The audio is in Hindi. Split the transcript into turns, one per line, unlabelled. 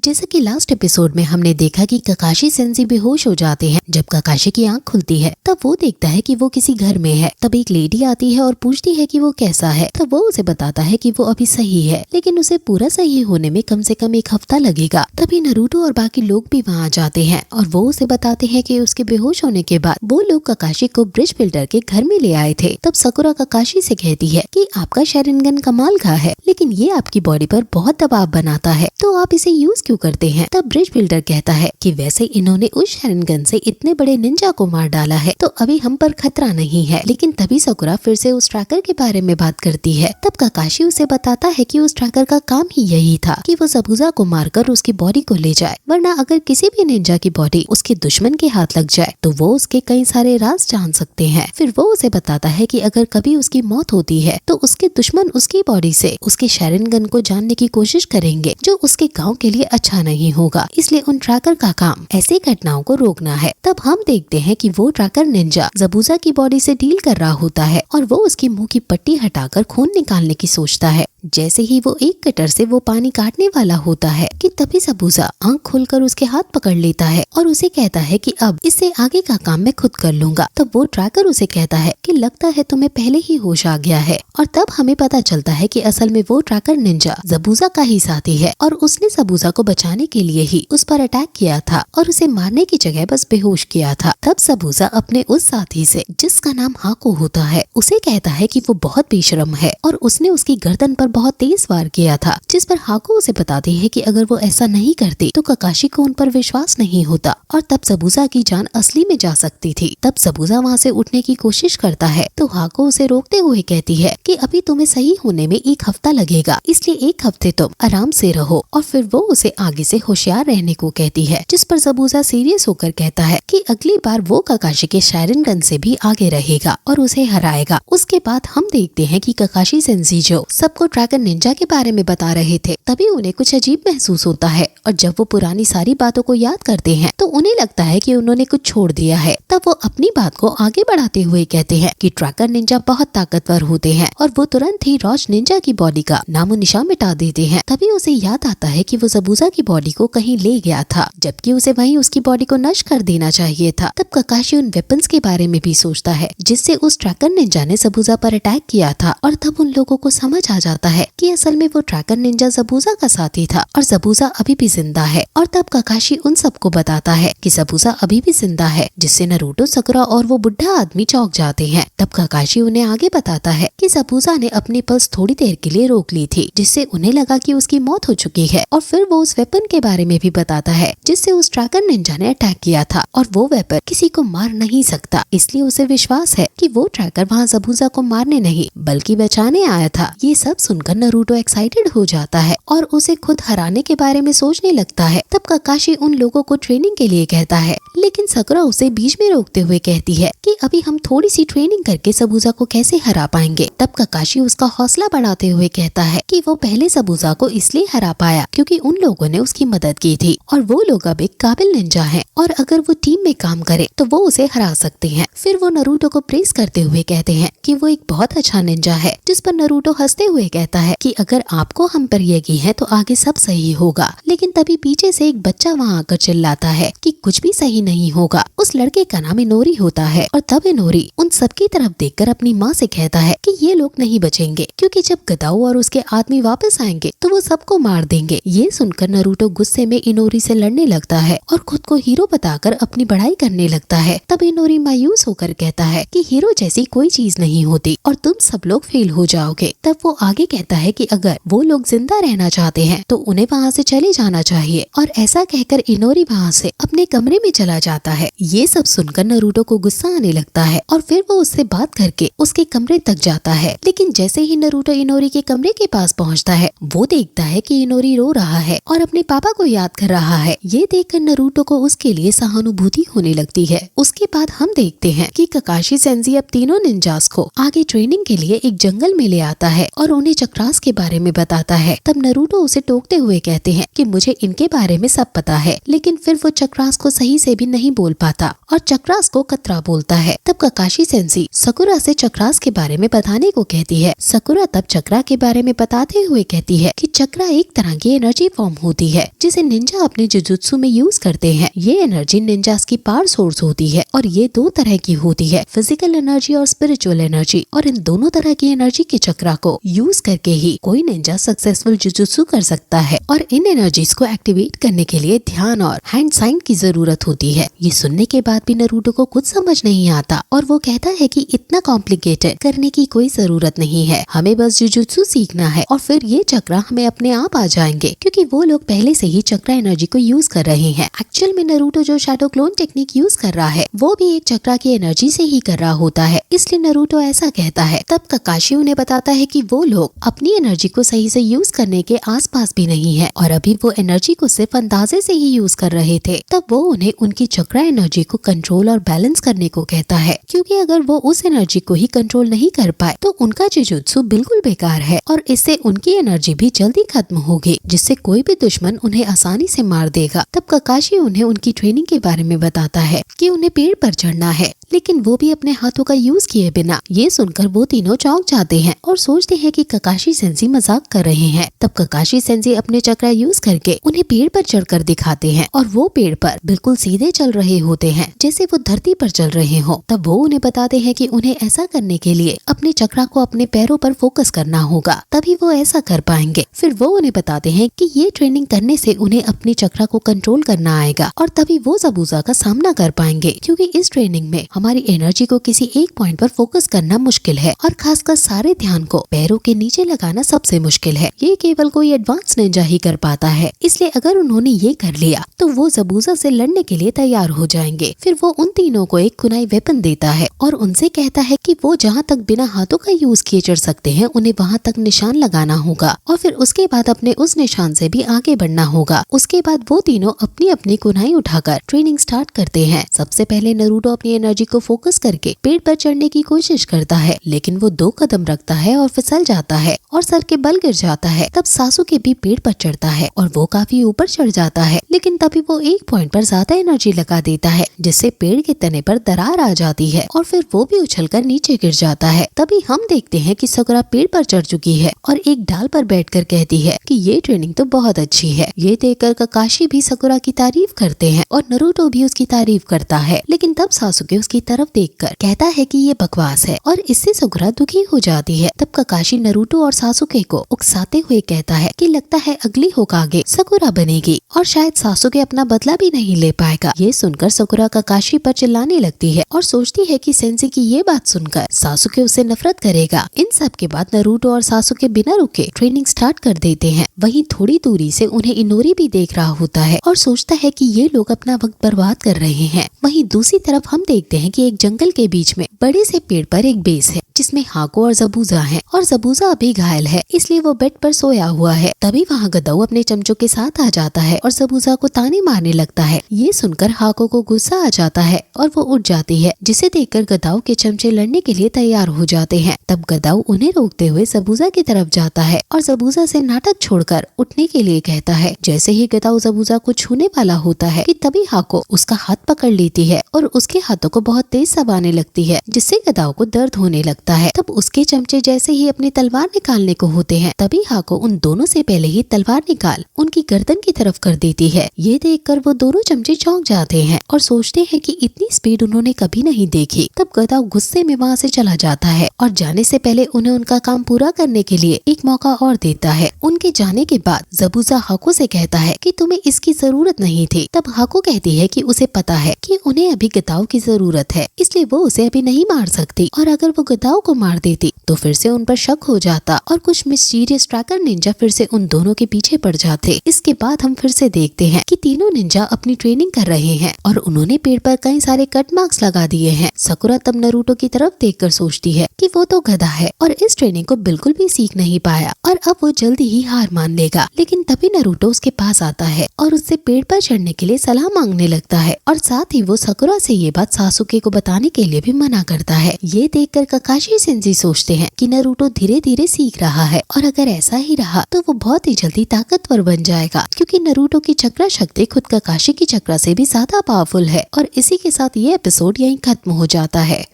जैसा कि लास्ट एपिसोड में हमने देखा कि ककाशी सेंसी बेहोश हो जाते हैं। जब ककाशी की आंख खुलती है तब वो देखता है कि वो किसी घर में है। तब एक लेडी आती है और पूछती है कि वो कैसा है। तब वो उसे बताता है कि वो अभी सही है, लेकिन उसे पूरा सही होने में कम से कम 1 हफ्ता लगेगा। तभी नारुतो और बाकी लोग भी वहाँ जाते हैं और वो उसे बताते हैं कि उसके बेहोश होने के बाद वो लोग ककाशी को ब्रिज बिल्डर के घर में ले आए थे। तब साकुरा ककाशी से कहती है कि आपका शैरिंगन कमाल का है, लेकिन ये आपकी बॉडी पर बहुत दबाव बनाता है, तो आप इसे यूज क्यों करते हैं। तब ब्रिज बिल्डर कहता है कि वैसे इन्होंने उस शैरिंगन से इतने बड़े निंजा को मार डाला है, तो अभी हम पर खतरा नहीं है। लेकिन तभी साकुरा फिर से उस ट्रैकर के बारे में बात करती है। तब ककाशी उसे बताता है कि उस ट्रैकर का काम ही यही था कि वो ज़बूज़ा को मारकर उसकी बॉडी को ले जाए, वरना अगर किसी भी निंजा की बॉडी उसके दुश्मन के हाथ लग जाए तो वो उसके कई सारे राज जान सकते हैं। फिर वो उसे बताता है कि अगर कभी उसकी मौत होती है तो उसके दुश्मन उसकी बॉडी से उसके शैरिंगन को जानने की कोशिश करेंगे, जो उसके गांव के लिए अच्छा नहीं होगा। इसलिए उन ट्रैकर का काम ऐसी घटनाओं को रोकना है। तब हम देखते हैं कि वो ट्रैकर निंजा ज़बूज़ा की बॉडी से डील कर रहा होता है और वो उसकी मुंह की पट्टी हटाकर खून निकालने की सोचता है। जैसे ही वो एक कटर से वो पानी काटने वाला होता है कि तभी ज़बूज़ा आंख खोलकर उसके हाथ पकड़ लेता है और उसे कहता है कि अब इससे आगे का काम मैं खुद कर लूंगा। तब वो ट्रैकर उसे कहता है कि लगता है तुम्हें पहले ही होश आ गया है। और तब हमें पता चलता है कि असल में वो ट्रैकर निंजा ज़बूज़ा का ही साथी है और उसने ज़बूज़ा को बचाने के लिए ही उस पर अटैक किया था और उसे मारने की जगह बस बेहोश किया था। तब ज़बूज़ा अपने उस साथी से, जिसका नाम हाको होता है, उसे कहता है कि वो बहुत बेशर्म है और उसने उसकी गर्दन पर बहुत तेज वार किया था। जिस पर हाको उसे बताती है कि अगर वो ऐसा नहीं करती तो ककाशी को उन पर विश्वास नहीं होता और तब ज़बूज़ा की जान असली में जा सकती थी। तब ज़बूज़ा वहाँ से उठने की कोशिश करता है तो हाको उसे रोकते हुए कहती है कि अभी तुम्हें सही होने में 1 हफ्ता लगेगा, इसलिए 1 हफ्ते तुम आराम से रहो। और फिर वो उसे आगे से होशियार रहने को कहती है। जिस पर ज़बूज़ा सीरियस होकर कहता है कि अगली बार वो ककाशी के शैरिंगन से भी आगे रहेगा और उसे हराएगा। उसके बाद हम देखते हैं कि ककाशी सेंसी जो सबको ट्रैकर निंजा के बारे में बता रहे थे, तभी उन्हें कुछ अजीब महसूस होता है और जब वो पुरानी सारी बातों को याद करते हैं तो उन्हें लगता है कि उन्होंने कुछ छोड़ दिया है। तब वो अपनी बात को आगे बढ़ाते हुए कहते हैं कि ट्रैकर निंजा बहुत ताकतवर होते हैं और वो तुरंत ही रॉच निंजा की बॉडी का नामो निशान मिटा देते हैं। तभी उसे याद आता है कि वो ज़बूज़ा की बॉडी को कहीं ले गया था, जबकि उसे वहीं उसकी बॉडी को नष्ट कर देना चाहिए था। तब ककाशी उन वेपन्स के बारे में भी सोचता है जिससे उस ट्रैकर निंजा ने ज़बूज़ा पर अटैक किया था और तब उन लोगों को समझ आ जाता है कि असल में वो ट्रैकर निंजा ज़बूज़ा का साथी था और ज़बूज़ा अभी भी जिंदा है। और तब ककाशी उन सबको बताता है कि ज़बूज़ा अभी भी जिंदा है, जिससे नारुतो, साकुरा और वो बुढ़ा आदमी चौंक जाते हैं। तब ककाशी उन्हें आगे बताता है कि ज़बूज़ा ने अपनी पल्स थोड़ी देर के लिए रोक ली थी, जिससे उन्हें लगा कि उसकी मौत हो चुकी है। और फिर वो उस वेपन के बारे में भी बताता है जिससे उस ट्रैकर निंजा ने अटैक किया था और वो वेपन किसी को मार नहीं सकता, इसलिए उसे विश्वास है कि वो ट्रैकर वहाँ ज़बूज़ा को मारने नहीं बल्कि बचाने आया था। ये सब सुनकर नारुतो एक्साइटेड हो जाता है और उसे खुद हराने के बारे में सोचने लगता है। तब ककाशी उन लोगों को ट्रेनिंग के लिए कहता है, लेकिन साकुरा उसे बीच में रोकते हुए कहती है कि अभी हम थोड़ी सी ट्रेनिंग करके ज़बूज़ा को कैसे हरा पाएंगे। तब ककाशी उसका हौसला बढ़ाते हुए कहता है कि वो पहले ज़बूज़ा को इसलिए हरा पाया क्योंकि उन लोगों ने उसकी मदद की थी और वो लोग अब एक काबिल निंजा हैं और अगर वो टीम में काम करे तो वो उसे हरा सकते हैं। फिर वो नारुतो को प्रेस करते हुए कहते हैं कि वो एक बहुत अच्छा निंजा है, जिस पर नारुतो हंसते हुए कहता है कि अगर आपको हम पर यकीन है तो आगे सब सही होगा। लेकिन तभी पीछे से एक बच्चा वहाँ आकर चिल्लाता है कि कुछ भी सही नहीं होगा। उस लड़के का नाम इनोरी होता है और तब इनोरी उन सबकी तरफ देखकर अपनी माँ से कहता है कि ये लोग नहीं बचेंगे, क्योंकि जब गदाऊ और उसके आदमी वापस आएंगे तो वो सबको मार देंगे। ये सुनकर नारुतो गुस्से में इनोरी से लड़ने लगता है और खुद को हीरो बताकर अपनी बढ़ाई करने लगता है। तब इनोरी मायूस होकर कहता है कि हीरो जैसी कोई चीज नहीं होती और तुम सब लोग फेल हो जाओगे। तब वो आगे कहता है कि अगर वो लोग जिंदा रहना चाहते हैं तो उन्हें वहाँ से चले जाना चाहिए और ऐसा कहकर इनोरी वहाँ से अपने कमरे में चला जाता है। ये सब सुनकर नारुतो को गुस्सा आने लगता है और फिर वो उससे बात करके उसके कमरे तक जाता है। लेकिन जैसे ही नारुतो इनोरी के कमरे के पास पहुँचता है वो देखता है कि इनोरी रो रहा है और अपने पापा को याद कर रहा है। ये देखकर नारुतो को उसके लिए सहानुभूति होने लगती है। उसके बाद हम देखते हैं कि ककाशी सेंसी अब तीनों निंजास को आगे ट्रेनिंग के लिए एक जंगल में ले आता है और उन्हें चक्रास के बारे में बताता है। तब नरूटो उसे टोकते हुए कहते हैं कि मुझे इनके बारे में सब पता है, लेकिन फिर वो चक्रास को सही से भी नहीं बोल पाता और चक्रास को कतरा बोलता है। तब ककाशी सेंसी सकुरा से चक्रास के बारे में बताने को कहती है। सकुरा तब चक्रा के बारे में बताते हुए कहती है कि चक्रा एक तरह की एनर्जी फॉर्म होती है जिसे निंजा अपने जुजुत्सु में यूज करते हैं। ये एनर्जी निंजास की पावर सोर्स होती है और ये दो तरह की होती है, फिजिकल एनर्जी और स्पिरिचुअल एनर्जी। और इन दोनों तरह की एनर्जी के चक्रा को यूज करके ही कोई निंजा सक्सेसफुल जुजुत्सु कर सकता है। और इन एनर्जीज को एक्टिवेट करने के लिए ध्यान और हैंड साइन की जरूरत होती है। ये सुनने के बाद भी नरूटो को कुछ समझ नहीं आता और वो कहता है कि इतना कॉम्प्लिकेटेड करने की कोई जरूरत नहीं है, हमें बस जुजुत्सु सीखना है और फिर ये चक्रा हमें अपने आप आ जाएंगे, क्योंकि वो लोग पहले से ही चक्रा एनर्जी को यूज कर रहे हैं। एक्चुअल में नरूटो जो शैडो क्लोन टेक्निक यूज कर रहा है वो भी एक चक्रा की एनर्जी से ही कर रहा होता है, इसलिए नरूटो ऐसा कहता है। तब ककाशी उन्हें बताता है कि वो लोग अपनी एनर्जी को सही से यूज करने के आसपास भी नहीं है और अभी वो एनर्जी को सिर्फ अंदाजे से ही यूज कर रहे थे। तब वो उन्हें उनकी चक्रा एनर्जी को कंट्रोल और बैलेंस करने को कहता है, क्योंकि अगर वो उस एनर्जी को ही कंट्रोल नहीं कर पाए तो उनका जुजुत्सु बिल्कुल बेकार है और इससे उनकी एनर्जी भी जल्दी खत्म होगी, जिससे कोई भी दुश्मन उन्हें आसानी से मार देगा। तब ककाशी उन्हें उनकी ट्रेनिंग के बारे में बताता है कि उन्हें पेड़ पर चढ़ना है, लेकिन वो भी अपने हाथों का यूज किए बिना। ये सुनकर वो तीनों चौंक जाते हैं और सोचते हैं कि ककाशी सेंसी मजाक कर रहे हैं। तब ककाशी सेंसी अपने चक्रा यूज करके उन्हें पेड़ पर चढ़कर दिखाते हैं और वो पेड़ पर बिल्कुल सीधे चल रहे होते हैं, जैसे वो धरती पर चल रहे हो। तब वो उन्हें बताते हैं कि उन्हें ऐसा करने के लिए अपने चक्रा को अपने पैरों पर फोकस करना होगा, तभी वो ऐसा कर पाएंगे। फिर वो उन्हें बताते हैं कि ये ट्रेनिंग करने से उन्हें अपने चक्रा को कंट्रोल करना आएगा और तभी वो ज़बूज़ा का सामना कर पाएंगे, क्योंकि इस ट्रेनिंग में हमारी एनर्जी को किसी एक पॉइंट पर फोकस करना मुश्किल है और खासकर सारे ध्यान को पैरों के नीचे लगाना सबसे मुश्किल है। ये केवल कोई एडवांस निंजा ही कर पाता है, इसलिए अगर उन्होंने ये कर लिया तो वो ज़बूज़ा से लड़ने के लिए तैयार हो जाएंगे। फिर वो उन तीनों को एक कुनाई वेपन देता है और उनसे कहता है कि वो जहाँ तक बिना हाथों का यूज किए चढ़ सकते हैं उन्हें वहाँ तक निशान लगाना होगा और फिर उसके बाद अपने उस निशान से भी आगे बढ़ना होगा। उसके बाद वो तीनों अपनी अपनी कुनाई उठाकर ट्रेनिंग स्टार्ट करते हैं। सबसे पहले नरूटो अपनी एनर्जी को फोकस करके पेड़ पर चढ़ने की कोशिश करता है, लेकिन वो 2 कदम रखता है और फिसल जाता है और सर के बल गिर जाता है। तब सासुके भी पेड़ पर चढ़ता है और वो काफी ऊपर चढ़ जाता है, लेकिन तभी वो एक पॉइंट पर ज्यादा एनर्जी लगा देता है, जिससे पेड़ के तने पर दरार आ जाती है और फिर वो भी उछलकर नीचे गिर जाता है। तभी हम देखते हैं कि सकुरा पेड़ पर चढ़ चुकी है और एक डाल पर बैठकर कहती है कि ये ट्रेनिंग तो बहुत अच्छी है। ये देखकर ककाशी भी सकुरा की तारीफ करते हैं और नरूटो भी उसकी तारीफ करता है, लेकिन तब सासुके उसकी तरफ देखकर कहता है कि ये बकवास है और इससे सकुरा दुखी हो जाती है। तब ककाशी नरूटो और सासुके को उकसाते हुए कहता है कि लगता है अगली होकागे सकुरा बनेगी और शायद सासुके अपना बदला भी नहीं ले पाएगा। ये सुनकर सकुरा ककाशी पर चिल्लाने लगती है और सोचती है कि सेंसी की ये बात सुनकर सासुके उससे नफरत करेगा। इन सब के बाद नरूटो और सासुके बिना रुके ट्रेनिंग स्टार्ट कर देते हैं। वहीं थोड़ी दूरी से उन्हें इनोरी भी देख रहा होता है और सोचता है कि ये लोग अपना वक्त बर्बाद कर रहे हैं। वहीं दूसरी तरफ हम देखते हैं कि एक जंगल के बीच में बड़े से पेड़ पर एक बेस है जिसमें हाको और ज़बूज़ा है और ज़बूज़ा अभी घायल है, इसलिए वो बेड पर सोया हुआ है। तभी वहाँ गदाऊ अपने चमचों के साथ आ जाता है और ज़बूज़ा को ताने मारने लगता है। ये सुनकर हाको को गुस्सा आ जाता है और वो उठ जाती है, जिसे देखकर गदाऊ के चमचे लड़ने के लिए तैयार हो जाते हैं। तब गदाऊ उन्हें रोकते हुए ज़बूज़ा की तरफ जाता है और ज़बूज़ा से नाटक छोड़कर उठने के लिए कहता है। जैसे ही गदाऊ ज़बूज़ा को छूने वाला होता है कि तभी हाको उसका हाथ पकड़ लेती है और उसके हाथों को बहुत तेज दबाने लगती है, जिससे गदाऊ को दर्द होने लगता है। तब उसके चमचे जैसे ही अपनी तलवार निकालने को होते हैं, तभी हाको उन दोनों से पहले ही तलवार निकाल उनकी गर्दन की तरफ कर देती है। ये देखकर वो दोनों चमचे चौंक जाते हैं और सोचते हैं कि इतनी स्पीड उन्होंने कभी नहीं देखी। तब गदाऊ गुस्से में वहाँ से चला जाता है और जाने से पहले उन्हें उनका काम पूरा करने के लिए एक मौका और देता है। उनके जाने के बाद ज़बूज़ा हाको से कहता है कि तुम्हें इसकी जरूरत नहीं थी। तब हाको कहती है कि उसे पता है कि उन्हें अभी गदाऊ की जरूरत है, इसलिए वो उसे अभी नहीं मार सकती और अगर वो गदाऊ को मार देती तो फिर से उन पर शक हो जाता और कुछ मिस्टीरियस ट्रैकर निंजा फिर से उन दोनों के पीछे पड़ जाते। इसके बाद हम फिर से देखते हैं कि तीनों निंजा अपनी ट्रेनिंग कर रहे हैं और उन्होंने पेड़ पर कई सारे कट मार्क्स लगा दिए हैं। सकुरा तब नरूटो की तरफ देखकर सोचती है कि वो तो गधा है और इस ट्रेनिंग को बिल्कुल भी सीख नहीं पाया और अब वो जल्दी ही हार मान लेगा। लेकिन तभी नरूटो उसके पास आता है और उससे पेड़ पर चढ़ने के लिए सलाह मांगने लगता है और साथ ही वो सकुरा से ये बात सासुके सासुके को बताने के लिए भी मना करता है। ये देखकर ककाशी सेंजी सोचते हैं कि नारुतो धीरे धीरे सीख रहा है और अगर ऐसा ही रहा तो वो बहुत ही जल्दी ताकतवर बन जाएगा, क्योंकि नारुतो की चक्रा शक्ति खुद ककाशी की चक्रा से भी ज्यादा पावरफुल है। और इसी के साथ ये एपिसोड यहीं खत्म हो जाता है।